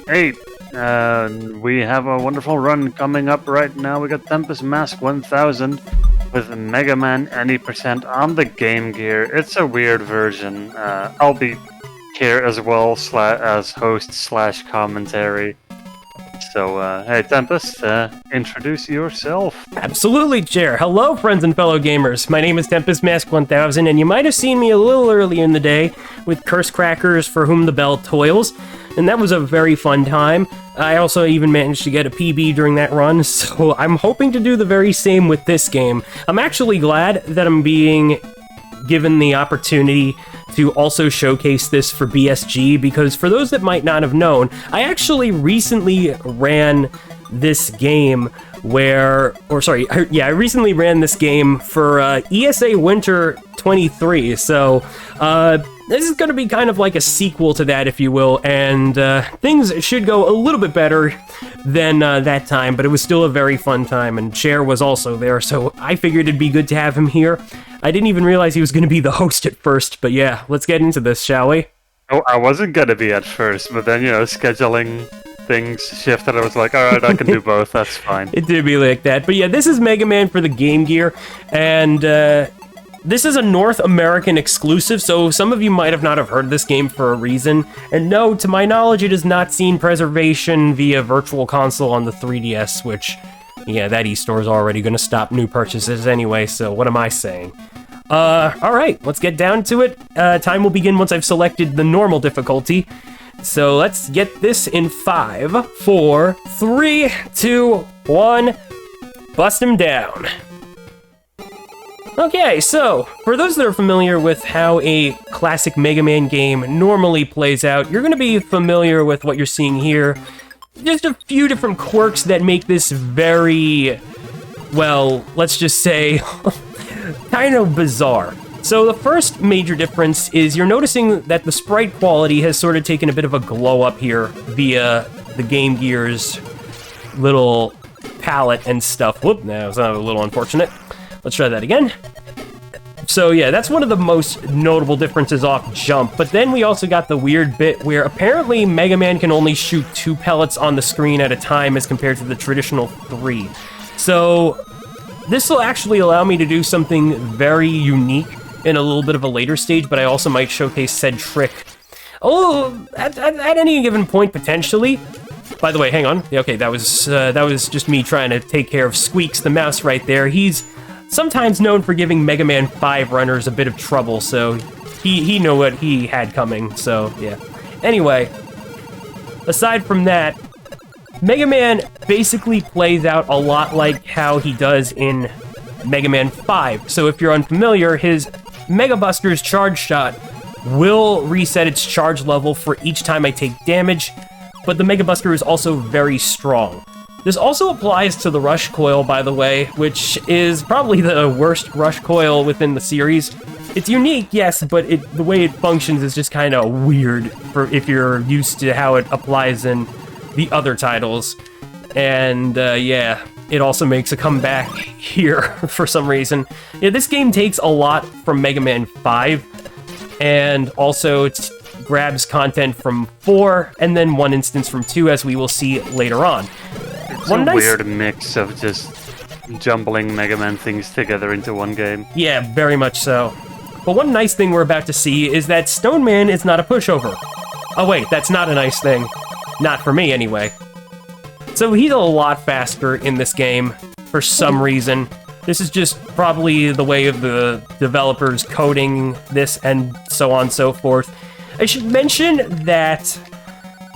8. We have a wonderful run coming up right now. We got TempestMask1000 with Mega Man any percent on the Game Gear. It's a weird version. I'll be here as well as host/commentary. So, hey Tempest, introduce yourself. Absolutely, Chair. Hello, friends and fellow gamers. My name is TempestMask1000, and you might have seen me a little earlier in the day with Curse Crackers For Whom the Bell Toils, and that was a very fun time. I also even managed to get a PB during that run, so I'm hoping to do the very same with this game. I'm actually glad that I'm being given the opportunity to also showcase this for BSG, because for those that might not have known, I actually recently ran this game I recently ran this game for ESA Winter 23, so this is going to be kind of like a sequel to that, if you will, and things should go a little bit better than that time, but it was still a very fun time, and Chair was also there, so I figured it'd be good to have him here. I didn't even realize he was going to be the host at first, but yeah, let's get into this, shall we? Oh, I wasn't going to be at first, but then, scheduling things shifted. I was like, alright, I can do both, that's fine. It did be like that, but yeah, this is Mega Man for the Game Gear, and this is a North American exclusive, so some of you might have not have heard this game for a reason. And no, to my knowledge, it has not seen preservation via Virtual Console on the 3DS, which, yeah, that eStore is already going to stop new purchases anyway, so what am I saying? Alright, let's get down to it. Time will begin once I've selected the normal difficulty. So let's get this in 5, 4, 3, 2, 1, bust him down. Okay, so, for those that are familiar with how a classic Mega Man game normally plays out, you're going to be familiar with what you're seeing here. Just a few different quirks that make this very, well, let's just say, kind of bizarre. So the first major difference is you're noticing that the sprite quality has sort of taken a bit of a glow up here via the Game Gear's little palette and stuff. Whoop, that was a little unfortunate. Let's try that again. So yeah, that's one of the most notable differences off jump, but then we also got the weird bit where apparently Mega Man can only shoot 2 pellets on the screen at a time as compared to the traditional 3. So this will actually allow me to do something very unique in a little bit of a later stage, but I also might showcase said trick at any given point, potentially. By the way, hang on. Okay, that was just me trying to take care of Squeaks the mouse right there. He's sometimes known for giving Mega Man 5 runners a bit of trouble, so he knew what he had coming, so yeah. Anyway, aside from that, Mega Man basically plays out a lot like how he does in Mega Man 5. So if you're unfamiliar, his Mega Buster's charge shot will reset its charge level for each time I take damage, but the Mega Buster is also very strong. This also applies to the Rush Coil, by the way, which is probably the worst Rush Coil within the series. It's unique, yes, but the way it functions is just kind of weird for if you're used to how it applies in the other titles. And yeah, it also makes a comeback here for some reason. Yeah, this game takes a lot from Mega Man 5, and also it grabs content from 4, and then one instance from 2, as we will see later on. It's a weird mix of just jumbling Mega Man things together into one game. Yeah, very much so. But one nice thing we're about to see is that Stone Man is not a pushover. Oh wait, that's not a nice thing. Not for me, anyway. So he's a lot faster in this game, for some reason. This is just probably the way of the developers coding this and so on and so forth. I should mention that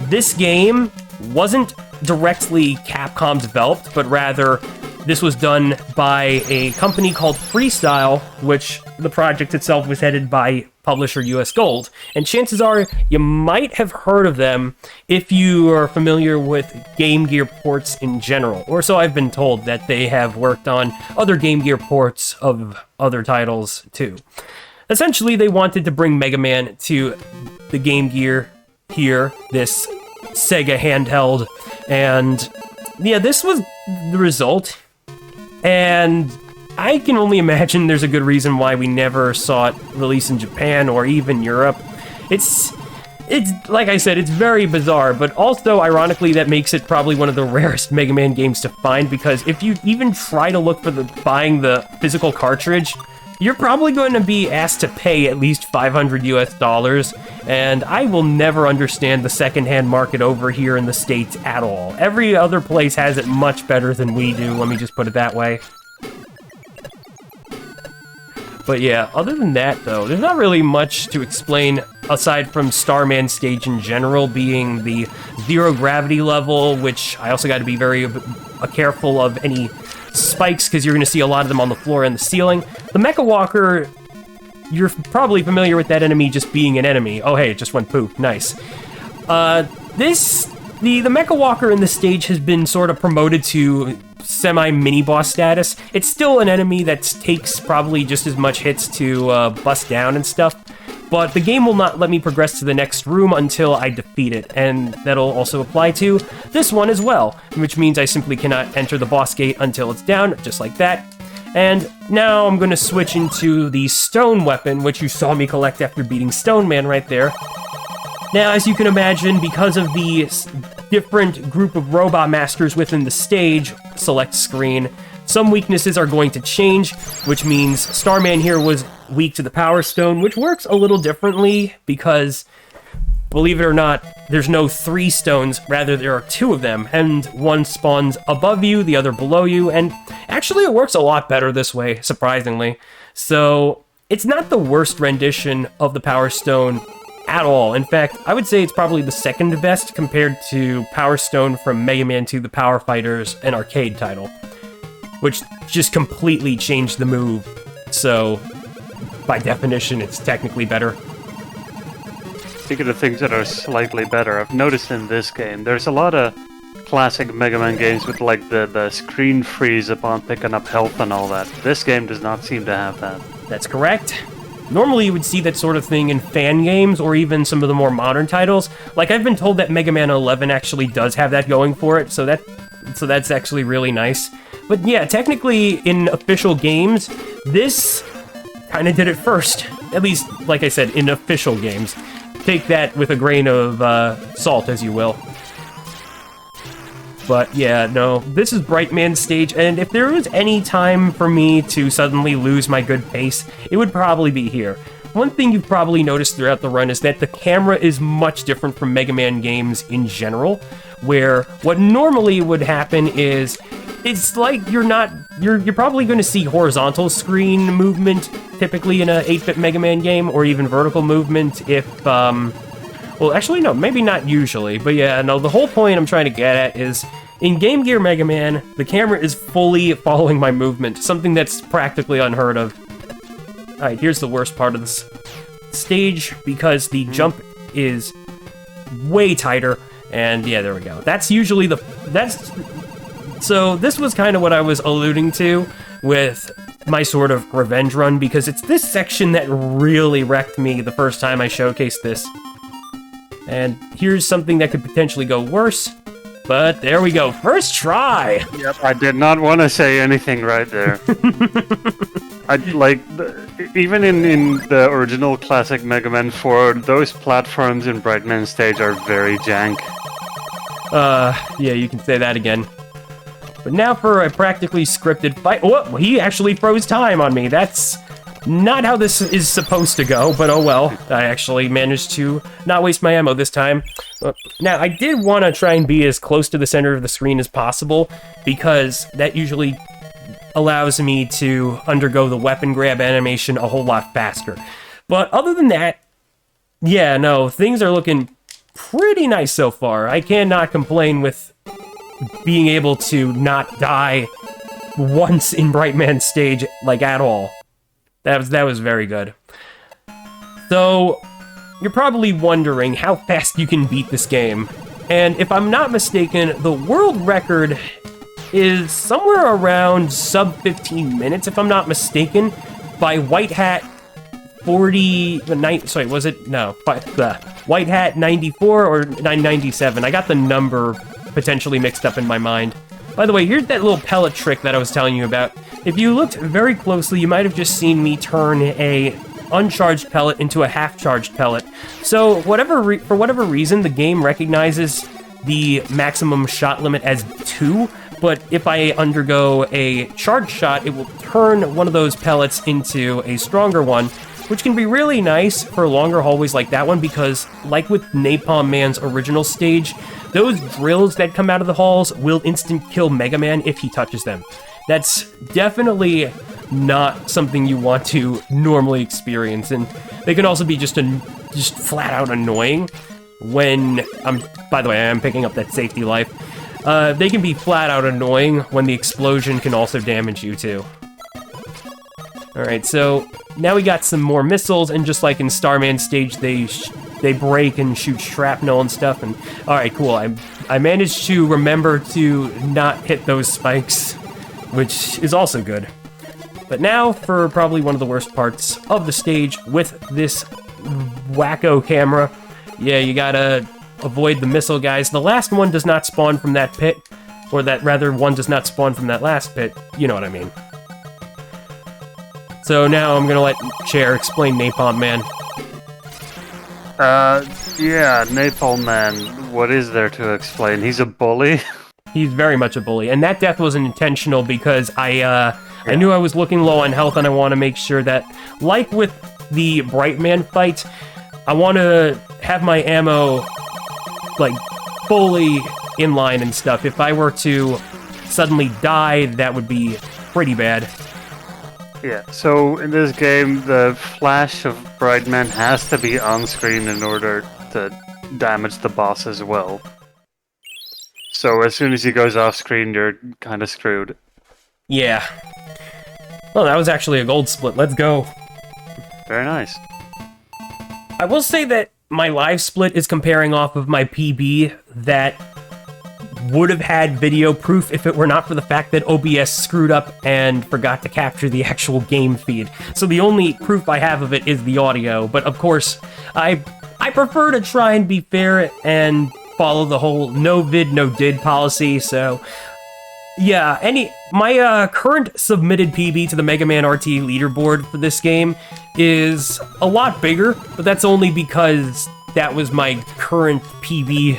this game wasn't directly Capcom developed, but rather this was done by a company called Freestyle, which the project itself was headed by publisher US Gold. And chances are you might have heard of them if you are familiar with Game Gear ports in general. Or so I've been told, that they have worked on other Game Gear ports of other titles too. Essentially, they wanted to bring Mega Man to the Game Gear here, this Sega handheld, and yeah, this was the result. And I can only imagine there's a good reason why we never saw it released in Japan or even Europe. It's It's, like I said, it's very bizarre, but also, ironically, that makes it probably one of the rarest Mega Man games to find, because if you even try to look for buying the physical cartridge, you're probably going to be asked to pay at least $500 US, and I will never understand the secondhand market over here in the States at all. Every other place has it much better than we do, let me just put it that way. But yeah, other than that, though, there's not really much to explain aside from Starman Stage in general being the zero gravity level, which I also got to be very careful of any spikes, because you're going to see a lot of them on the floor and the ceiling. The Mecha Walker, you're probably familiar with that enemy just being an enemy. Oh, hey, it just went poof. Nice. The Mecha Walker in the stage has been sort of promoted to semi-mini-boss status. It's still an enemy that takes probably just as much hits to bust down and stuff, but the game will not let me progress to the next room until I defeat it, and that'll also apply to this one as well, which means I simply cannot enter the boss gate until it's down, just like that. And now I'm going to switch into the stone weapon, which you saw me collect after beating Stone Man right there. Now, as you can imagine, because of the different group of robot masters within the stage select screen, some weaknesses are going to change, which means Starman here was weak to the Power Stone, which works a little differently because, believe it or not, there's no 3 stones, rather there are 2 of them, and one spawns above you, the other below you, and actually it works a lot better this way, surprisingly. So, it's not the worst rendition of the Power Stone at all. In fact, I would say it's probably the second best compared to Power Stone from Mega Man 2 The Power Fighters, an arcade title, which just completely changed the move. So, by definition, it's technically better. Speaking of things that are slightly better, I've noticed in this game, there's a lot of classic Mega Man games with like the screen freeze upon picking up health and all that. This game does not seem to have that. That's correct. Normally you would see that sort of thing in fan games or even some of the more modern titles. Like, I've been told that Mega Man 11 actually does have that going for it, so that's actually really nice. But yeah, technically in official games, this kind of did it first. At least, like I said, in official games. Take that with a grain of salt, as you will. But yeah, no, this is Brightman's stage, and if there was any time for me to suddenly lose my good pace, it would probably be here. One thing you've probably noticed throughout the run is that the camera is much different from Mega Man games in general, where what normally would happen is, it's like you're probably going to see horizontal screen movement, typically in a 8-bit Mega Man game, or even vertical movement if, well, actually, no, maybe not usually, but yeah, no, the whole point I'm trying to get at is, in Game Gear Mega Man, the camera is fully following my movement, something that's practically unheard of. Alright, here's the worst part of this stage, because the jump is way tighter, and yeah, there we go. So this was kind of what I was alluding to with my sort of revenge run, because it's this section that really wrecked me the first time I showcased this. And here's something that could potentially go worse, but there we go, first try! Yep, I did not want to say anything right there. Even in the original classic Mega Man 4, those platforms in Brightman stage are very jank. Yeah, you can say that again. But now for a practically scripted fight. Oh, he actually froze time on me. That's not how this is supposed to go, but oh well. I actually managed to not waste my ammo this time. Now, I did want to try and be as close to the center of the screen as possible, because that usually allows me to undergo the weapon grab animation a whole lot faster. But other than that, yeah, no, things are looking pretty nice so far. I cannot complain with being able to not die once in Brightman stage, like, at all. That was very good. So, you're probably wondering how fast you can beat this game. And if I'm not mistaken, the world record is somewhere around sub 15 minutes, if I'm not mistaken, by White Hat 94 or 997. I got the number potentially mixed up in my mind. By the way, here's that little pellet trick that I was telling you about. If you looked very closely, you might have just seen me turn a uncharged pellet into a half-charged pellet. So for whatever reason, the game recognizes the maximum shot limit as 2, but if I undergo a charged shot, it will turn one of those pellets into a stronger one, which can be really nice for longer hallways like that one, because like with Napalm Man's original stage, those drills that come out of the halls will instant kill Mega Man if he touches them. That's definitely not something you want to normally experience, and they can also be just flat out annoying when by the way, I am picking up that safety life. They can be flat out annoying when the explosion can also damage you too. Alright, so now we got some more missiles, and just like in Starman's stage, they break and shoot shrapnel and stuff, and alright, cool. I managed to remember to not hit those spikes, which is also good. But now for probably one of the worst parts of the stage with this wacko camera. Yeah, you gotta avoid the missile guys. The last one does not spawn from that pit, or that rather, one does not spawn from that last pit. You know what I mean. So now I'm gonna let Chair explain Napalm Man. Yeah, Napalm Man, what is there to explain? He's a bully? He's very much a bully, and that death wasn't intentional because I knew I was looking low on health, and I want to make sure that, like with the Bright Man fight, I want to have my ammo, like, fully in line and stuff. If I were to suddenly die, that would be pretty bad. Yeah, so in this game, the flash of Bright Man has to be on screen in order to damage the boss as well. So as soon as he goes off screen, you're kind of screwed. Yeah. Well, that was actually a gold split. Let's go. Very nice. I will say that my live split is comparing off of my PB that would have had video proof if it were not for the fact that OBS screwed up and forgot to capture the actual game feed. So the only proof I have of it is the audio, but of course, I prefer to try and be fair and follow the whole no vid, no did policy, so yeah, my current submitted PB to the Mega Man RT leaderboard for this game is a lot bigger, but that's only because that was my current PB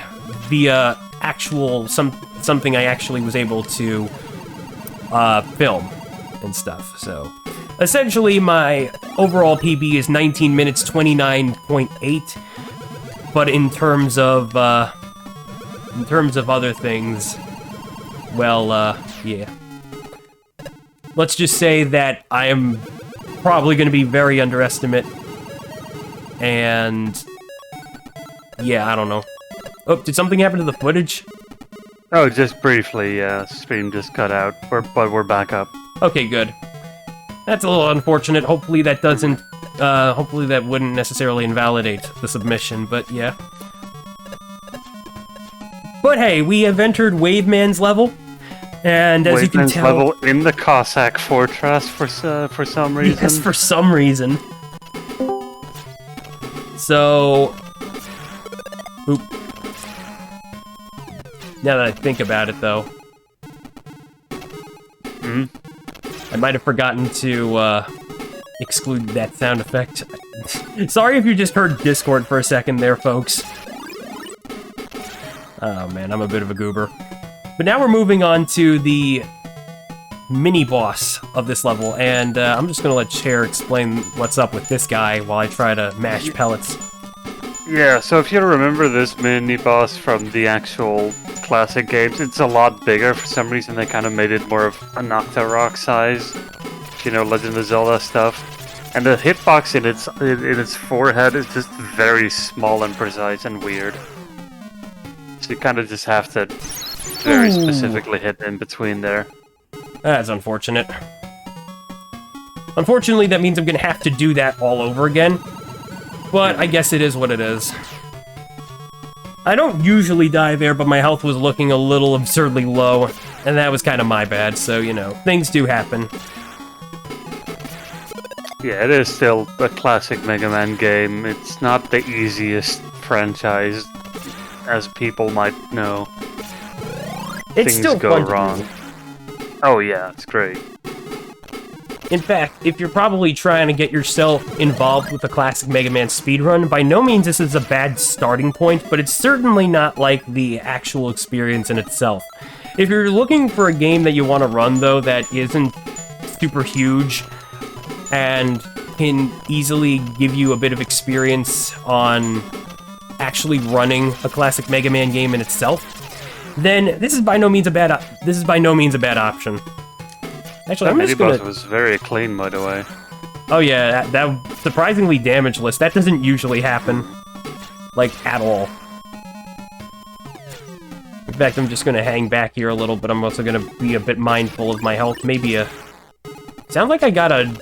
via actual something I actually was able to film and stuff. So essentially my overall PB is 19 minutes 29.8, but in terms of other things, well, yeah. Let's just say that I am probably going to be very underestimate, and yeah, I don't know. Oh, did something happen to the footage? Oh, just briefly, yeah. Stream just cut out, but we're back up. Okay, good. That's a little unfortunate. Hopefully that doesn't, hopefully that wouldn't necessarily invalidate the submission, but yeah. But hey, we have entered Waveman's level, and as you can tell... level in the Cossack Fortress for some reason. Yes, for some reason. So... Oop. Now that I think about it, though... I might have forgotten to, exclude that sound effect. Sorry if you just heard Discord for a second there, folks. Oh man, I'm a bit of a goober. But now we're moving on to the mini-boss of this level, and I'm just gonna let Chair explain what's up with this guy while I try to mash pellets. Yeah, so if you remember this mini-boss from the actual classic games, it's a lot bigger. For some reason they kind of made it more of an Octorok size, you know, Legend of Zelda stuff. And the hitbox in its forehead is just very small and precise and weird. So you kind of just have to very specifically hit in between there. That's unfortunate. Unfortunately, that means I'm gonna have to do that all over again. But I guess it is what it is. I don't usually die there, but my health was looking a little absurdly low, and that was kind of my bad, so, you know, things do happen. Yeah, it is still a classic Mega Man game. It's not the easiest franchise, as people might know. It's Things still go fun wrong. Oh yeah, it's great. In fact, if you're probably trying to get yourself involved with a classic Mega Man speedrun, by no means this is a bad starting point, but it's certainly not like the actual experience in itself. If you're looking for a game that you want to run, though, that isn't super huge and can easily give you a bit of experience on actually running a classic Mega Man game in itself, then this is by no means a bad option. Actually, I'm just gonna... Boss was very clean, by the way. Oh yeah, that surprisingly damageless. That doesn't usually happen, like, at all. In fact, I'm just gonna hang back here a little, but I'm also gonna be a bit mindful of my health. Maybe a... Sounds like I got a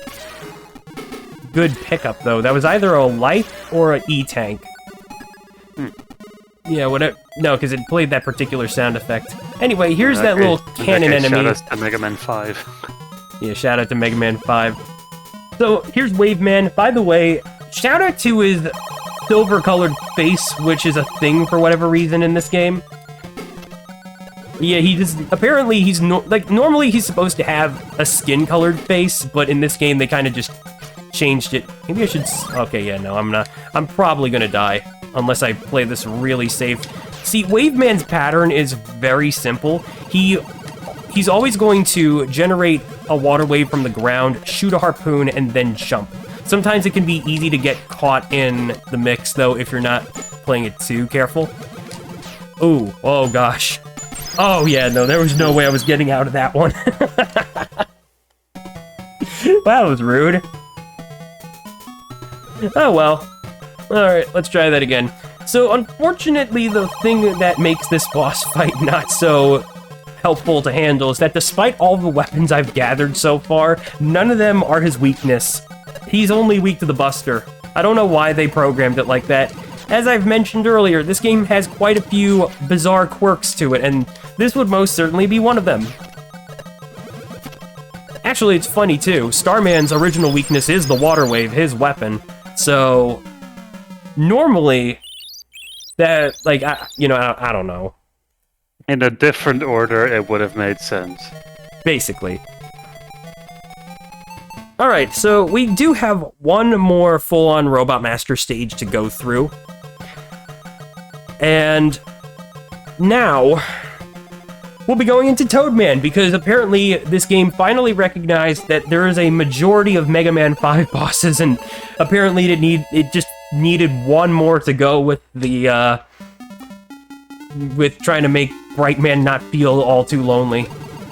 good pickup, though. That was either a life or an E-tank. Yeah, whatever. No, because it played that particular sound effect. Anyway, here's that little cannon enemy. Shout out to Mega Man 5. Yeah, shout out to Mega Man 5. So, here's Waveman. By the way, shout out to his silver-colored face, which is a thing for whatever reason in this game. Yeah, he just... Apparently, he's... normally he's supposed to have a skin-colored face, but in this game, they kind of just changed it. Maybe I should... Okay, yeah, no, I'm not... I'm probably gonna die, unless I play this really safe. See, Waveman's pattern is very simple. He's always going to generate a water wave from the ground, shoot a harpoon, and then jump. Sometimes it can be easy to get caught in the mix, though, if you're not playing it too careful. Ooh, oh gosh. Oh yeah, no, there was no way I was getting out of that one. That was rude. Oh well. Alright, let's try that again. So, unfortunately, the thing that makes this boss fight not so helpful to handle is that despite all the weapons I've gathered so far, none of them are his weakness. He's only weak to the Buster. I don't know why they programmed it like that. As I've mentioned earlier, this game has quite a few bizarre quirks to it, and this would most certainly be one of them. Actually, it's funny too. Starman's original weakness is the water wave, his weapon. So, normally, that, like, I don't know. In a different order, it would have made sense. Basically. Alright, so we do have one more full-on Robot Master stage to go through. And now, we'll be going into Toadman, because apparently this game finally recognized that there is a majority of Mega Man 5 bosses, and apparently it just needed one more to go with the, with trying to make Brightman not feel all too lonely.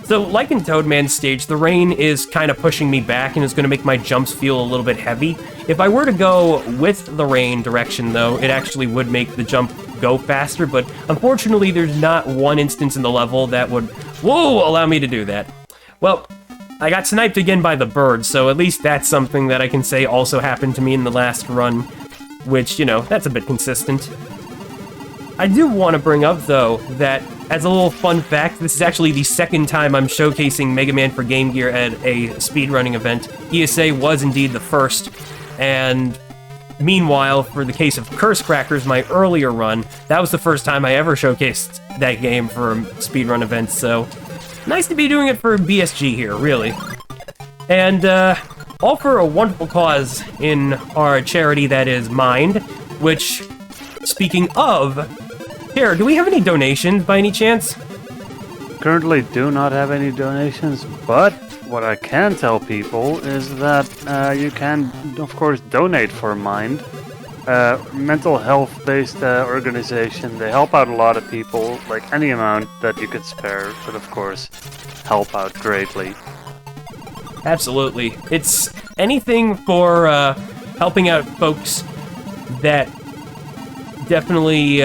So, like in Toadman's stage, the rain is kind of pushing me back and is going to make my jumps feel a little bit heavy. If I were to go with the rain direction, though, it actually would make the jump go faster, but unfortunately there's not one instance in the level that would, allow me to do that. Well, I got sniped again by the bird, so at least that's something that I can say also happened to me in the last run, which, that's a bit consistent. I do want to bring up, though, that as a little fun fact, this is actually the second time I'm showcasing Mega Man for Game Gear at a speedrunning event. ESA was indeed the first, and meanwhile, for the case of Curse Crackers, my earlier run, that was the first time I ever showcased that game for a speedrun event, so nice to be doing it for BSG here, really. And, all for a wonderful cause in our charity that is Mind, which, speaking of, here, do we have any donations by any chance? Currently do not have any donations, but what I can tell people is that you can, of course, donate for Mind. Mental health-based organization. They help out a lot of people, like any amount that you could spare would, of course, help out greatly. Absolutely. It's anything for helping out folks that definitely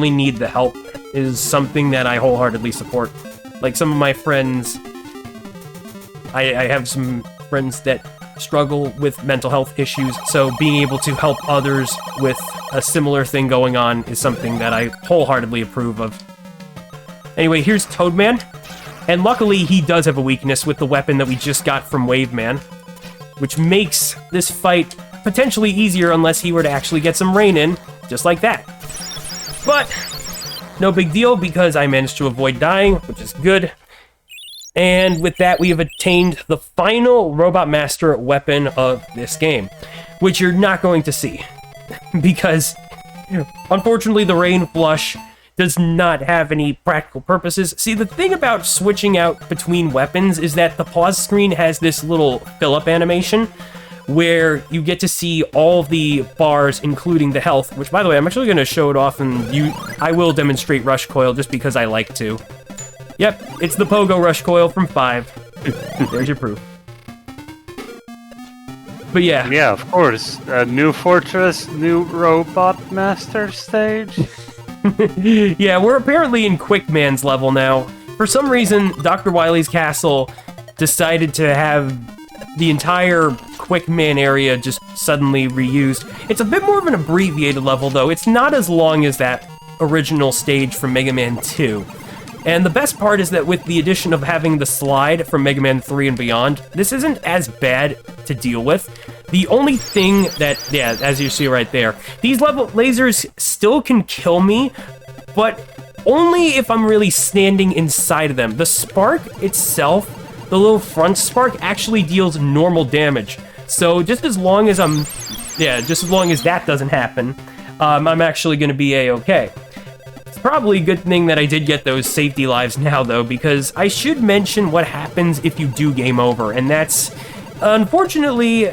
need the help is something that I wholeheartedly support. Like some of my friends, I have some friends that struggle with mental health issues, so being able to help others with a similar thing going on is something that I wholeheartedly approve of. Anyway, here's Toadman, and luckily he does have a weakness with the weapon that we just got from Waveman, which makes this fight potentially easier unless he were to actually get some rain in, just like that. But no big deal, because I managed to avoid dying, which is good. And with that, we have attained the final Robot Master weapon of this game, which you're not going to see, because unfortunately the Rain Flush does not have any practical purposes. See, the thing about switching out between weapons is that the pause screen has this little fill-up animation where you get to see all of the bars, including the health, which, by the way, I'm actually going to show it off, and I will demonstrate Rush Coil just because I like to. Yep, it's the Pogo Rush Coil from 5. There's your proof. But yeah. Yeah, of course. New Fortress, new Robot Master stage. Yeah, we're apparently in Quickman's level now. For some reason, Dr. Wily's castle decided to have the entire Quickman area just suddenly reused. It's a bit more of an abbreviated level, though. It's not as long as that original stage from Mega Man 2. And the best part is that with the addition of having the slide from Mega Man 3 and beyond, this isn't as bad to deal with. The only thing that, yeah, as you see right there, these level lasers still can kill me, but only if I'm really standing inside of them. The spark itself, the little front spark, actually deals normal damage. So just as long as just as long as that doesn't happen, I'm actually going to be A-okay. It's probably a good thing that I did get those safety lives now, though, because I should mention what happens if you do game over, and that's, unfortunately,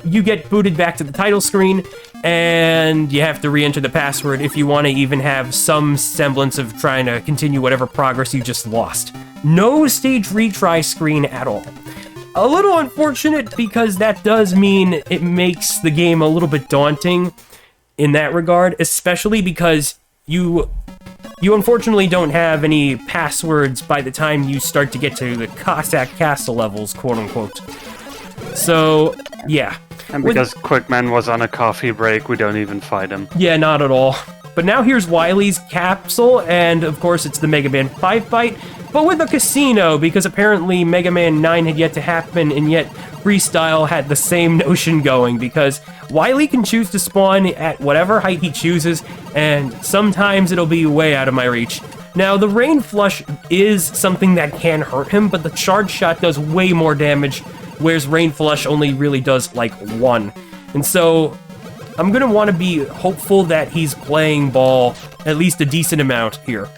you get booted back to the title screen, and you have to re-enter the password if you want to even have some semblance of trying to continue whatever progress you just lost. No stage retry screen at all. A little unfortunate, because that does mean it makes the game a little bit daunting in that regard, especially because you unfortunately don't have any passwords by the time you start to get to the Cossack Castle levels, quote-unquote. So, yeah. And because Quickman was on a coffee break, we don't even fight him. Yeah, not at all. But now here's Wily's capsule, and of course it's the Mega Man 5 fight, but with a casino, because apparently Mega Man 9 had yet to happen, and yet Freestyle had the same notion going, because Wily can choose to spawn at whatever height he chooses, and sometimes it'll be way out of my reach. Now, the Rain Flush is something that can hurt him, but the Charge Shot does way more damage, whereas Rain Flush only really does, like, 1. And so, I'm gonna want to be hopeful that he's playing ball at least a decent amount here.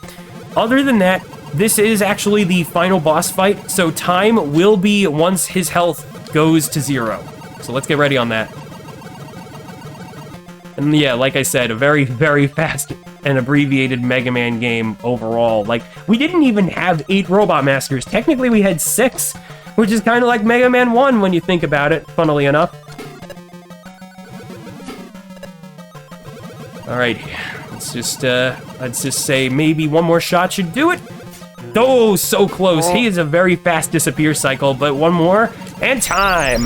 Other than that, this is actually the final boss fight, so time will be once his health goes to 0. So let's get ready on that. And yeah, like I said, a very, very fast and abbreviated Mega Man game overall. Like, we didn't even have 8 Robot Masters. Technically, we had 6, which is kind of like Mega Man 1 when you think about it, funnily enough. Alright, let's just say maybe one more shot should do it. Oh, so close. He is a very fast disappear cycle, but one more, and time.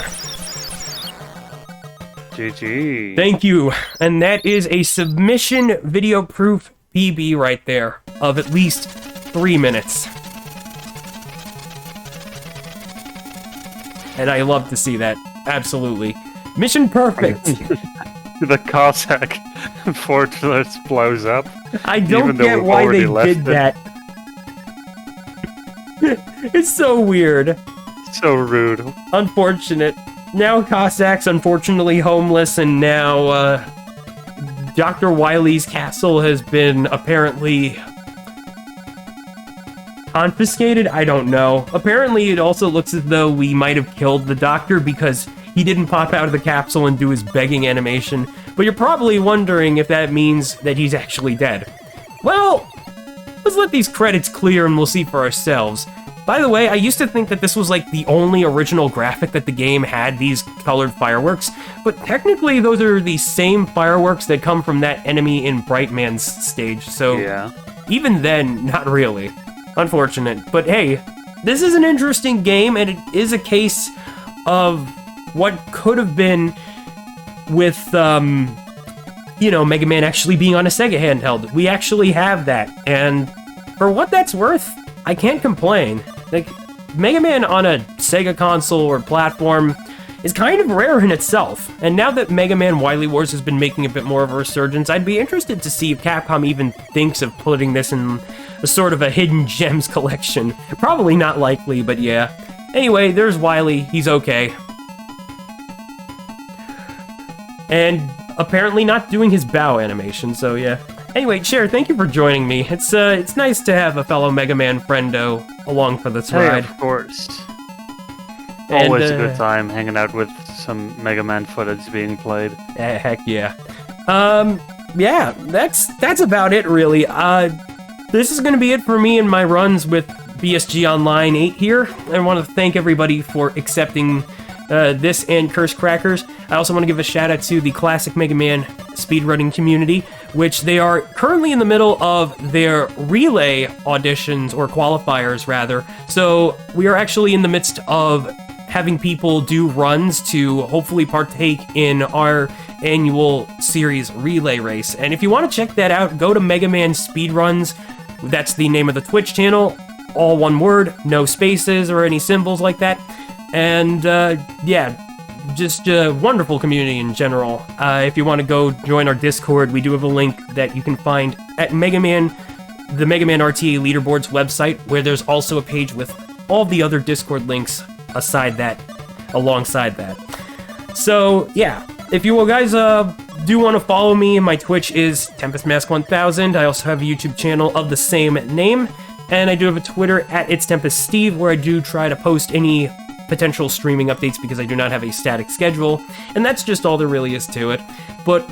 GG. Thank you. And that is a submission video proof PB right there of at least 3 minutes. And I love to see that. Absolutely. Mission perfect. The Cossack fortress blows up. I don't get why they did that. It's so weird. So rude. Unfortunate. Now Cossack's unfortunately homeless, and now Dr. Wily's castle has been apparently confiscated? I don't know. Apparently it also looks as though we might have killed the doctor because he didn't pop out of the capsule and do his begging animation. But you're probably wondering if that means that he's actually dead. Well, let's let these credits clear and we'll see for ourselves. By the way, I used to think that this was like the only original graphic that the game had, these colored fireworks, but technically those are the same fireworks that come from that enemy in Brightman's stage, so yeah. Even then, not really. Unfortunate. But hey, this is an interesting game, and it is a case of what could have been with, you know, Mega Man actually being on a Sega handheld. We actually have that, and for what that's worth, I can't complain. Like, Mega Man on a Sega console or platform is kind of rare in itself, and now that Mega Man Wily Wars has been making a bit more of a resurgence, I'd be interested to see if Capcom even thinks of putting this in a sort of a hidden gems collection. Probably not likely, but yeah. Anyway, there's Wily. He's okay. And apparently not doing his bow animation, so yeah. Anyway, Chair, thank you for joining me. It's nice to have a fellow Mega Man friendo along for this ride. Of course. And, Always a good time hanging out with some Mega Man footage being played. Heck yeah. Yeah, that's about it, really. This is gonna be it for me and my runs with BSG Online 8 here. I want to thank everybody for accepting this and Curse Crackers. I also want to give a shout out to the Classic Mega Man speedrunning community, which they are currently in the middle of their relay auditions, or qualifiers rather. So we are actually in the midst of having people do runs to hopefully partake in our annual series relay race. And if you want to check that out, go to Mega Man Speedruns. That's the name of the Twitch channel. All one word, no spaces or any symbols like that. And yeah, just a wonderful community in general. If you want to go join our Discord, we do have a link that you can find at the Mega Man RTA Leaderboard's website, where there's also a page with all the other Discord links alongside that. So yeah, if you guys do want to follow me, my Twitch is TempestMask1000. I also have a YouTube channel of the same name, and I do have a Twitter at It'sTempestSteve, where I do try to post any potential streaming updates because I do not have a static schedule, and that's just all there really is to it. But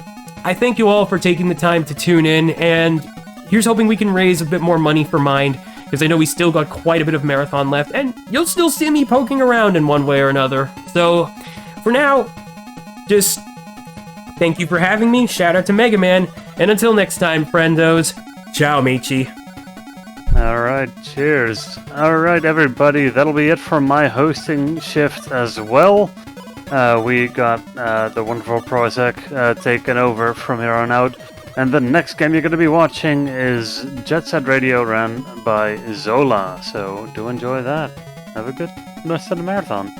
I thank you all for taking the time to tune in, and here's hoping we can raise a bit more money for Mind, because I know we still got quite a bit of marathon left, and you'll still see me poking around in one way or another. So, for now, just thank you for having me, shout out to Mega Man, and until next time, friendos, ciao, Michi. Alright, cheers. Alright, everybody, that'll be it for my hosting shift as well. We got the wonderful Prozac taken over from here on out. And the next game you're going to be watching is Jet Set Radio run by Zola. So do enjoy that. Have a good rest of the marathon.